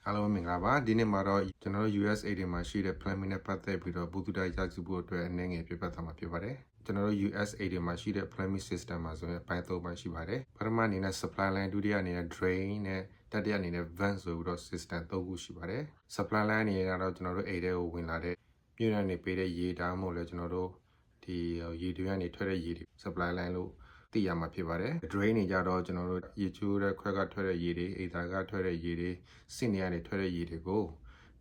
အားလုံးမင်္ဂလာပါဒီနေ့မှာတော့ကျွန်တော်တို့ USA တွေမှာရှိတဲ့ plumbing နဲ့ပတ်သက်ပြီးတော့ဘုသူတရရစုဖို့အတွက်အနေငယ်ပြပတ်သွားမှာဖြစ်ပါတယ်ကျွန်တော်တို့ USA တွေမှာရှိတဲ့ plumbing system မှာဆိုရင်အပိုင်း၃ပိုင်းရှိပါတယ်ပထမအနေနဲ့ supply line ဒုတိယအနေနဲ့ drain နဲ့တတိယအနေနဲ့ vent ဆိုပြီးတော့ system ၃ခုရှိပါတယ် supply line အနေနဲ့တော့ကျွန်တော်တို့အိမ်ထဲကိုဝင်လာတဲ့မြို့နယ်နေပေးတဲ့ရေဒါမှမဟုတ်လဲကျွန်တော်တို့ဒီရေတွေကနေထွက်တဲ့ရေတွေ supply line လို့သိရမှာဖြစ်ပါတယ် drain တွေကြတော့ကျွန်တော်တို့ရေချိုးတဲ့ခွက်ကထွက်တဲ့ရေတွေအိမ်သာကထွက်တဲ့ရေတွေစင်နေရနေထွက်တဲ့ရေတွေကို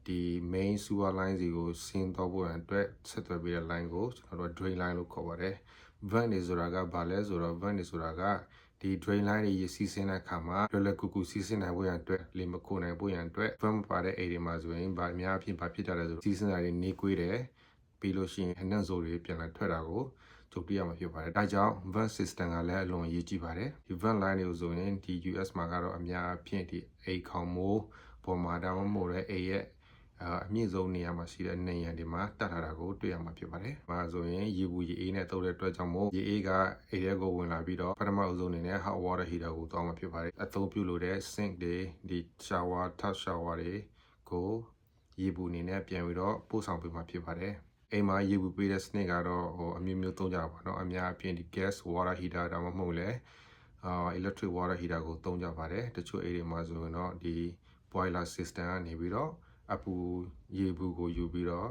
ဒီ main sewer line စီကိုဆင်းတော့ဖို့အတွက်ဆက်သွယ်ပေးတဲ့ line ကိုကျွန်တော်တို့ drain line လို့ခေါ်ပါတယ် vent တွေဆိုတာကဘာလဲဆိုတော့ vent တွေဆိုတာကဒီ drain line တွေရေစီးဆင်းတဲ့အခါမှာလွယ်လွယ်ကူကူစီးဆင်းနိုင်ဖို့ရန်အတွက်လေမခိုနိုင်ဖို့ရန်အတွက် vent ပါတဲ့အိမ်တွေမှာဆိုရင်အများအပြားဖြစ်ကြတယ်ဆိုစီးဆင်းတာတွေနေကွေးတယ်ပြီးလို့ရှိရင်အနှံ့စိုးတွေပြန်လာထွက်တာကိုကြုံတွေ့ရမှာဖြစ်ပါတယ်ဒါကြောင့် vent system ကလည်းအလွန်အရေးကြီးပါတယ်ဒီ vent line တွေကိုဆိုရင်ဒီ US မှာကတော့အများအပြားဒီအိမ်ခေါင်မိုးပေါ်မှာဒါမှမဟုတ်လည်းအိမ်ရဲ့အမြင့်ဆုံးနေရာမှာရှိတဲ့နေရာတွေမှာတတ်ထားတာကိုတွေ့ရမှာဖြစ်ပါတယ်။ဒါဆိုရင်ရေဘူးရေအေးနဲ့တုပ်တဲ့အတွက်ကြောင့်မို့ရေအေးကအိမ်ထဲကိုဝင်လာပြီးတော့ပထမအဆုံးအနေနဲ့ hot water heater ကိုတောင်းမှာဖြစ်ပါတယ်။အသုံးပြုလို့တဲ့ sink တွေဒီ shower tub shower တွေကိုရေဘူးအနေနဲ့ပြန်ပြီးတော့ပို့ဆောင်ပေးမှာဖြစ်ပါတယ်။အိမ်မှာရေဘူးပေးတဲ့စနစ်ကတော့အမျိုးမျိုးသုံးကြပါတော့။အများအပြားဒီ gas water heater ဒါမှမဟုတ်လဲelectric water heater ကိုသုံးကြပါတယ်။တချို့အိမ်တွေမှာဆိုရင်တော့ဒီ boiler system ကနေပြီးတော့အပူရေဘူးကိုယူပြီးတော့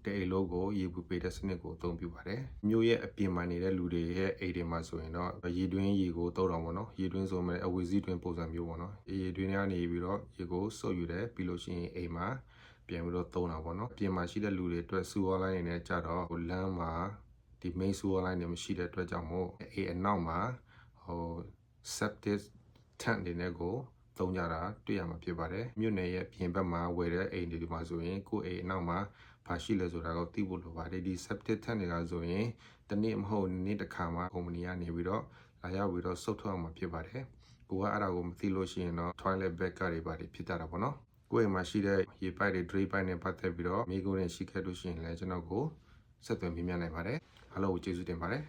တဲ့အိမ်လုံးကိုရေဘူးပေးတဲ့စနစ်ကိုအသုံးပြုပါတယ်မြို့ရဲ့အပြင်မှာနေတဲ့လူတွေရဲ့အိမ်တွေမှာဆိုရင်တော့ရေတွင်းရေကိုသုံးတော့ပေါ့နော်ရေတွင်းဆိုမှအဝီစီးတွင်းပုံစံမျိုးပေါ့နော်ရေတွင်းကနေပြီးတော့ရေကိုစုပ်ယူတယ်ပြီးလို့ရှိရင်အိမ်မှာပြန်ပြီးတော့သုံးတာပေါ့နော်အပြင်မှာရှိတဲ့လူတွေအတွက်စူဝါလိုင်းနေနဲ့ကြတော့လမ်းမှာဒီ main sewer line တွေမရှိတဲ့အတွက်ကြောင့်မို့အိမ်အနောက်မှာseptic tank တွေနဲ့ကိုသုံးကြတာတွေ့ရမှာဖြစ်ပါတယ်မြို့နယ်ရဲ့ပြင်ဘက်မှာဝယ်တဲ့အိမ်တွေမှာဆိုရင်ကိုယ်အိမ်အနောက်မှာဘာရှိလဲဆိုတာကိုသိဖို့လိုပါတယ်ဒီ septic tank တွေကဆိုရင်တနေ့မဟုတ်နေ့တစ်ခါမှကုမ္ပဏီကနေပြီးတော့လာရောက်ပြီးတော့စုပ်ထုတ်အောင်မှာဖြစ်ပါတယ်ကိုကအဲ့ဒါကိုမသိလို့ရှိရင်တော့ toilet bag တွေပါဖြစ်ကြတာပေါ့နော်ကိုယ့်အိမ်မှာရှိတဲ့ရေပိုက်တွေ drain ပိုက်နဲ့ပတ်သက်ပြီးတော့မိခိုးတွေရှိခဲ့လို့ရှိရင်လည်းကျွန်တော်ကိုဆက်သွယ်မြင်မြန်နိုင်ပါတယ်အားလုံးကိုကျေးဇူးတင်ပါတယ်